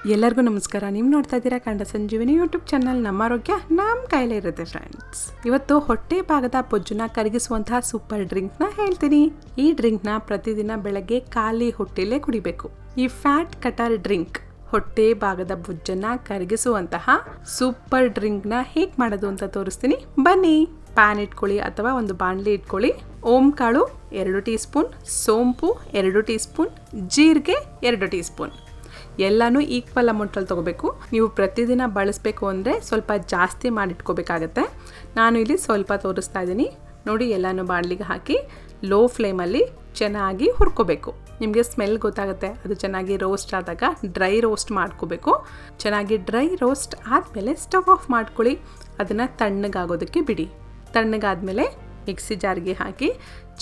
ಎಲ್ಲರಿಗೂ ನಮಸ್ಕಾರ. ನೀವು ನೋಡ್ತಾ ಇದ್ದೀರಾ ಕನ್ನಡ ಸಂಜೀವಿನಿ ಯೂಟ್ಯೂಬ್ ಚಾನಲ್. ನಮ್ಮ ಆರೋಗ್ಯ ನಮ್ಮ ಕೈಲೇ ಇರುತ್ತೆ ಫ್ರೆಂಡ್ಸ್. ಇವತ್ತು ಹೊಟ್ಟೆ ಭಾಗದ ಬೊಜ್ಜನ್ನ ಕರಗಿಸುವಂತಹ ಸೂಪರ್ ಡ್ರಿಂಕ್ನ ಹೇಳ್ತೀನಿ. ಈ ಡ್ರಿಂಕ್ನ ಪ್ರತಿದಿನ ಬೆಳಗ್ಗೆ ಖಾಲಿ ಹೊಟ್ಟೆಲೇ ಕುಡಿಬೇಕು. ಈ ಫ್ಯಾಟ್ ಕಟರ್ ಡ್ರಿಂಕ್ ಹೊಟ್ಟೆ ಭಾಗದ ಬೊಜ್ಜನ್ನ ಕರಗಿಸುವಂತಹ ಸೂಪರ್ ಡ್ರಿಂಕ್ನ ಹೇಗೆ ಮಾಡೋದು ಅಂತ ತೋರಿಸ್ತೀನಿ, ಬನ್ನಿ. ಪ್ಯಾನ್ ಇಟ್ಕೊಳ್ಳಿ ಅಥವಾ ಒಂದು ಬಾಣಲಿ ಇಟ್ಕೊಳ್ಳಿ. ಓಂ ಕಾಳು 2 ಟೀ ಸ್ಪೂನ್, ಸೋಂಪು 2 ಟೀ ಸ್ಪೂನ್, ಜೀರಿಗೆ 2 ಟೀ ಸ್ಪೂನ್. ಎಲ್ಲನೂ ಈಕ್ವಲ್ ಅಮೌಂಟಲ್ಲಿ ತೊಗೋಬೇಕು. ನೀವು ಪ್ರತಿದಿನ ಬಳಸಬೇಕು ಅಂದರೆ ಸ್ವಲ್ಪ ಜಾಸ್ತಿ ಮಾಡಿಟ್ಕೋಬೇಕಾಗತ್ತೆ. ನಾನು ಇಲ್ಲಿ ಸ್ವಲ್ಪ ತೋರಿಸ್ತಾ ಇದ್ದೀನಿ ನೋಡಿ. ಎಲ್ಲನೂ ಬಾಣಲಿಗೆ ಹಾಕಿ ಲೋ ಫ್ಲೇಮಲ್ಲಿ ಚೆನ್ನಾಗಿ ಹುರ್ಕೋಬೇಕು. ನಿಮಗೆ ಸ್ಮೆಲ್ ಗೊತ್ತಾಗುತ್ತೆ. ಅದು ಚೆನ್ನಾಗಿ ರೋಸ್ಟ್ ಆದಾಗ ಡ್ರೈ ರೋಸ್ಟ್ ಮಾಡ್ಕೋಬೇಕು. ಚೆನ್ನಾಗಿ ಡ್ರೈ ರೋಸ್ಟ್ ಆದಮೇಲೆ ಸ್ಟವ್ ಆಫ್ ಮಾಡ್ಕೊಳ್ಳಿ. ಅದನ್ನು ತಣ್ಣಗಾಗೋದಕ್ಕೆ ಬಿಡಿ. ತಣ್ಣಗಾದ್ಮೇಲೆ ಮಿಕ್ಸಿ ಜಾರ್ಗೆ ಹಾಕಿ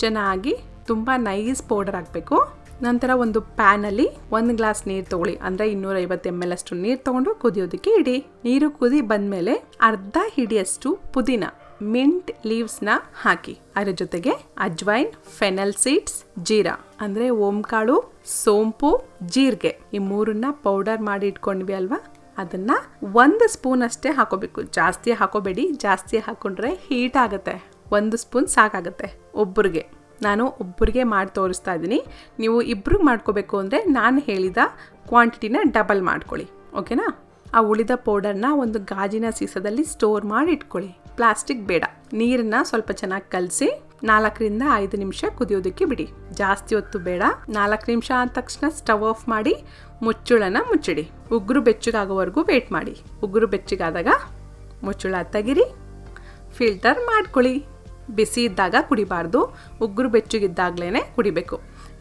ಚೆನ್ನಾಗಿ ತುಂಬ ನೈಸ್ ಪೌಡರ್ ಹಾಕಬೇಕು. ನಂತರ ಒಂದು ಪ್ಯಾನಲ್ಲಿ 1 ಗ್ಲಾಸ್ ನೀರು ತೊಗೊಳ್ಳಿ. ಅಂದರೆ 250 ml ಅಷ್ಟು ನೀರು ತೊಗೊಂಡು ಕುದಿಯೋದಕ್ಕೆ ಇಡಿ. ನೀರು ಕುದಿ ಬಂದಮೇಲೆ ಅರ್ಧ ಹಿಡಿಯಷ್ಟು ಪುದೀನ ಮಿಂಟ್ ಲೀವ್ಸ್ನ ಹಾಕಿ. ಅದರ ಜೊತೆಗೆ ಅಜ್ವೈನ್, ಫೆನಲ್ ಸೀಡ್ಸ್, ಜೀರಾ ಅಂದರೆ ಓಂಕಾಳು, ಸೋಂಪು, ಜೀರಿಗೆ ಈ ಮೂರನ್ನ ಪೌಡರ್ ಮಾಡಿ ಇಟ್ಕೊಂಡ್ವಿ ಅಲ್ವಾ, ಅದನ್ನ 1 ಸ್ಪೂನ್ ಅಷ್ಟೇ ಹಾಕೋಬೇಕು. ಜಾಸ್ತಿ ಹಾಕೋಬೇಡಿ. ಜಾಸ್ತಿ ಹಾಕೊಂಡ್ರೆ ಹೀಟ್ ಆಗುತ್ತೆ. 1 ಸ್ಪೂನ್ ಸಾಕಾಗುತ್ತೆ ಒಬ್ಬರಿಗೆ. ನಾನು ಒಬ್ಬರಿಗೆ ಮಾಡಿ ತೋರಿಸ್ತಾ ಇದ್ದೀನಿ. ನೀವು ಇಬ್ಬರಿಗೆ ಮಾಡ್ಕೋಬೇಕು ಅಂದರೆ ನಾನು ಹೇಳಿದ ಕ್ವಾಂಟಿಟಿನ ಡಬಲ್ ಮಾಡ್ಕೊಳ್ಳಿ, ಓಕೆನಾ? ಆ ಉಳಿದ ಪೌಡರ್ನ ಒಂದು ಗಾಜಿನ ಸೀಸದಲ್ಲಿ ಸ್ಟೋರ್ ಮಾಡಿ ಇಟ್ಕೊಳ್ಳಿ. ಪ್ಲಾಸ್ಟಿಕ್ ಬೇಡ. ನೀರನ್ನ ಸ್ವಲ್ಪ ಚೆನ್ನಾಗಿ ಕಲಸಿ 4ರಿಂದ 5 ನಿಮಿಷ ಕುದಿಯೋದಕ್ಕೆ ಬಿಡಿ. ಜಾಸ್ತಿ ಹೊತ್ತು ಬೇಡ. 4 ನಿಮಿಷ ಆದ ತಕ್ಷಣ ಸ್ಟವ್ ಆಫ್ ಮಾಡಿ ಮುಚ್ಚಳನ ಮುಚ್ಚಿಡಿ. ಉಗುರು ಬೆಚ್ಚಗಾಗೋವರೆಗೂ ವೇಟ್ ಮಾಡಿ. ಉಗುರು ಬೆಚ್ಚಗಾದಾಗ ಮುಚ್ಚಳ ತೆಗಿರಿ, ಫಿಲ್ಟರ್ ಮಾಡ್ಕೊಳ್ಳಿ. ಬಿಸಿ ಇದ್ದಾಗ ಕುಡಿಬಾರ್ದು, ಉಗುರು ಬೆಚ್ಚಗಿದ್ದಾಗಲೇ ಕುಡಿಬೇಕು.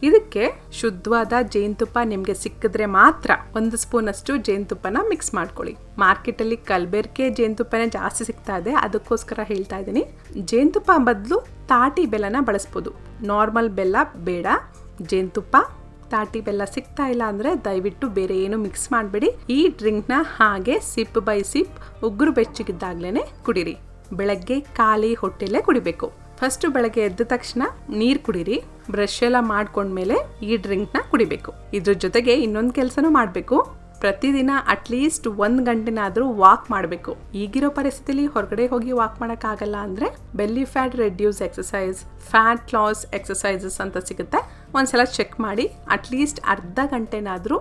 ಇದಕ್ಕೆ ಶುದ್ಧವಾದ ಜೇನುತುಪ್ಪ ನಿಮಗೆ ಸಿಕ್ಕಿದ್ರೆ ಮಾತ್ರ 1 ಸ್ಪೂನ್ ಅಷ್ಟು ಜೇನುತುಪ್ಪನ ಮಿಕ್ಸ್ ಮಾಡ್ಕೊಳ್ಳಿ. ಮಾರ್ಕೆಟಲ್ಲಿ ಕಲಬೆರಕೆ ಜೇನುತುಪ್ಪನೇ ಜಾಸ್ತಿ ಸಿಗ್ತಾ ಇದೆ, ಅದಕ್ಕೋಸ್ಕರ ಹೇಳ್ತಾ ಇದ್ದೀನಿ. ಜೇನುತುಪ್ಪ ಬದಲು ತಾಟಿ ಬೆಲ್ಲನ ಬಳಸ್ಬೋದು. ನಾರ್ಮಲ್ ಬೆಲ್ಲ ಬೇಡ. ಜೇನುತುಪ್ಪ, ತಾಟಿ ಬೆಲ್ಲ ಸಿಗ್ತಾ ಇಲ್ಲ ಅಂದರೆ ದಯವಿಟ್ಟು ಬೇರೆ ಏನು ಮಿಕ್ಸ್ ಮಾಡಬೇಡಿ. ಈ ಡ್ರಿಂಕ್ನ ಹಾಗೆ ಸಿಪ್ ಬೈ ಸಿಪ್ ಉಗುರು ಬೆಚ್ಚಗಿದ್ದಾಗಲೇ ಕುಡಿರಿ. ಬೆಳಗ್ಗೆ ಖಾಲಿ ಹೊಟ್ಟೆಲೇ ಕುಡಿಬೇಕು. ಫಸ್ಟು ಬೆಳಗ್ಗೆ ಎದ್ದ ತಕ್ಷಣ ನೀರು ಕುಡೀರಿ. ಬ್ರಷ್ ಎಲ್ಲ ಮಾಡ್ಕೊಂಡ್ಮೇಲೆ ಈ ಡ್ರಿಂಕ್ನ ಕುಡಿಬೇಕು. ಇದ್ರ ಜೊತೆಗೆ ಇನ್ನೊಂದು ಕೆಲಸನೂ ಮಾಡಬೇಕು. ಪ್ರತಿದಿನ ಅಟ್ಲೀಸ್ಟ್ 1 ಗಂಟೆನಾದರೂ ವಾಕ್ ಮಾಡಬೇಕು. ಈಗಿರೋ ಪರಿಸ್ಥಿತಿಲಿ ಹೊರಗಡೆ ಹೋಗಿ ವಾಕ್ ಮಾಡೋಕ್ಕಾಗಲ್ಲ ಅಂದರೆ belly fat reduce exercise, fat loss exercises ಅಂತ ಸಿಗುತ್ತೆ. ಒಂದ್ಸಲ ಚೆಕ್ ಮಾಡಿ. ಅಟ್ಲೀಸ್ಟ್ ಅರ್ಧ ಗಂಟೆನಾದರೂ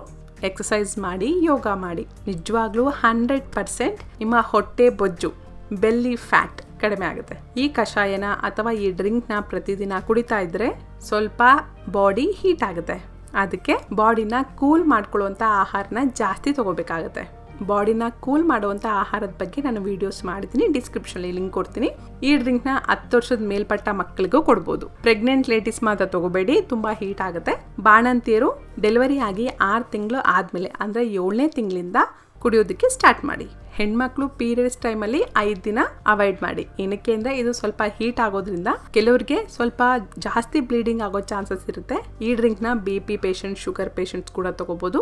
ಎಕ್ಸಸೈಸ್ ಮಾಡಿ, ಯೋಗ ಮಾಡಿ. ನಿಜವಾಗ್ಲೂ 100% ನಿಮ್ಮ ಹೊಟ್ಟೆ ಬೊಜ್ಜು, ಬೆಲ್ಲಿ ಫ್ಯಾಟ್ ಕಡಿಮೆ ಆಗುತ್ತೆ. ಈ ಕಷಾಯನ ಅಥವಾ ಈ ಡ್ರಿಂಕ್ನ ಪ್ರತಿದಿನ ಕುಡಿತಾ ಇದ್ರೆ ಸ್ವಲ್ಪ ಬಾಡಿ ಹೀಟ್ ಆಗುತ್ತೆ. ಅದಕ್ಕೆ ಬಾಡಿನ ಕೂಲ್ ಮಾಡ್ಕೊಳ್ಳುವಂಥ ಆಹಾರನ ಜಾಸ್ತಿ ತಗೋಬೇಕಾಗುತ್ತೆ. ಬಾಡಿನ ಕೂಲ್ ಮಾಡುವಂಥ ಆಹಾರದ ಬಗ್ಗೆ ನಾನು ವಿಡಿಯೋಸ್ ಮಾಡಿದ್ದೀನಿ, ಡಿಸ್ಕ್ರಿಪ್ಷನಲ್ಲಿ ಲಿಂಕ್ ಕೊಡ್ತೀನಿ. ಈ ಡ್ರಿಂಕ್ನ 10 ವರ್ಷದ ಮೇಲ್ಪಟ್ಟ ಮಕ್ಕಳಿಗೂ ಕೊಡ್ಬೋದು. ಪ್ರೆಗ್ನೆಂಟ್ ಲೇಡೀಸ್ ಮಾತ್ರ ತಗೋಬೇಡಿ, ತುಂಬ ಹೀಟ್ ಆಗುತ್ತೆ. ಬಾಣಂತಿಯರು ಡೆಲಿವರಿ ಆಗಿ 6 ತಿಂಗಳು ಆದಮೇಲೆ ಅಂದರೆ 7ನೇ ತಿಂಗಳಿಂದ ಕುಡಿಯೋದಕ್ಕೆ ಸ್ಟಾರ್ಟ್ ಮಾಡಿ. ಹೆಣ್ಮಕ್ಳು ಪೀರಿಯಡ್ಸ್ ಟೈಮಲ್ಲಿ 5 ದಿನ ಅವಾಯ್ಡ್ ಮಾಡಿ. ಏನಕ್ಕೆ ಅಂದರೆ ಇದು ಸ್ವಲ್ಪ ಹೀಟ್ ಆಗೋದ್ರಿಂದ ಕೆಲವರಿಗೆ ಸ್ವಲ್ಪ ಜಾಸ್ತಿ ಬ್ಲೀಡಿಂಗ್ ಆಗೋ ಚಾನ್ಸಸ್ ಇರುತ್ತೆ. ಈ ಡ್ರಿಂಕ್ನ BP ಪೇಷಂಟ್, ಶುಗರ್ ಪೇಷಂಟ್ಸ್ ಕೂಡ ತಗೋಬೋದು.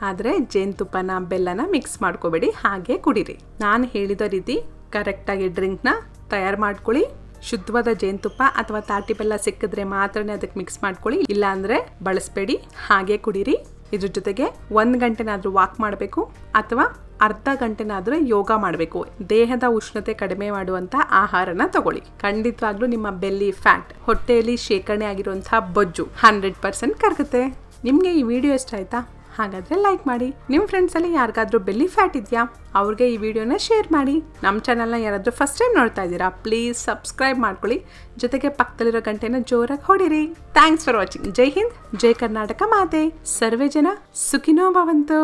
ಆದರೆ ಜೇನುತುಪ್ಪನ, ಬೆಲ್ಲನ ಮಿಕ್ಸ್ ಮಾಡ್ಕೋಬೇಡಿ, ಹಾಗೆ ಕುಡೀರಿ. ನಾನು ಹೇಳಿದ ರೀತಿ ಕರೆಕ್ಟಾಗಿ ಡ್ರಿಂಕ್ನ ತಯಾರು ಮಾಡ್ಕೊಳ್ಳಿ. ಶುದ್ಧವಾದ ಜೇನುತುಪ್ಪ ಅಥವಾ ತಾಟಿ ಬೆಲ್ಲ ಸಿಕ್ಕಿದ್ರೆ ಮಾತ್ರನೇ ಅದಕ್ಕೆ ಮಿಕ್ಸ್ ಮಾಡ್ಕೊಳ್ಳಿ. ಇಲ್ಲ ಅಂದರೆ ಬಳಸಬೇಡಿ, ಹಾಗೆ ಕುಡೀರಿ. ಇದ್ರ ಜೊತೆಗೆ 1 ಗಂಟೆನಾದರೂ ವಾಕ್ ಮಾಡಬೇಕು ಅಥವಾ ಅರ್ಧ ಗಂಟೆನಾದರೂ ಯೋಗ ಮಾಡಬೇಕು. ದೇಹದ ಉಷ್ಣತೆ ಕಡಿಮೆ ಮಾಡುವಂಥ ಆಹಾರನ ತಗೊಳ್ಳಿ. ಖಂಡಿತವಾಗ್ಲೂ ನಿಮ್ಮ ಬೆಲ್ಲಿ ಫ್ಯಾಟ್, ಹೊಟ್ಟೆಯಲ್ಲಿ ಶೇಖರಣೆ ಆಗಿರುವಂತಹ ಬೊಜ್ಜು 100% ಕರಗುತ್ತೆ. ನಿಮಗೆ ಈ ವಿಡಿಯೋ ಇಷ್ಟ ಆಯ್ತಾ? ಹಾಗಾದರೆ ಲೈಕ್ ಮಾಡಿ. ನಿಮ್ಮ ಫ್ರೆಂಡ್ಸಲ್ಲಿ ಯಾರಿಗಾದ್ರೂ ಬೆಲ್ಲಿ ಫ್ಯಾಟ್ ಇದೆಯಾ ಅವ್ರಿಗೆ ಈ ವಿಡಿಯೋನ ಶೇರ್ ಮಾಡಿ. ನಮ್ಮ ಚಾನಲ್ನ ಯಾರಾದರೂ ಫಸ್ಟ್ ಟೈಮ್ ನೋಡ್ತಾ ಇದ್ದೀರಾ, ಪ್ಲೀಸ್ ಸಬ್ಸ್ಕ್ರೈಬ್ ಮಾಡ್ಕೊಳ್ಳಿ. ಜೊತೆಗೆ ಪಕ್ಕದಲ್ಲಿರೋ ಗಂಟೆನ ಜೋರಾಗಿ ಹೊಡಿರಿ. Thanks for watching. ಜೈ ಹಿಂದ್, ಜೈ ಕರ್ನಾಟಕ ಮಾತೆ. ಸರ್ವೇ ಜನ ಸುಖಿನೋ ಭವಂತು.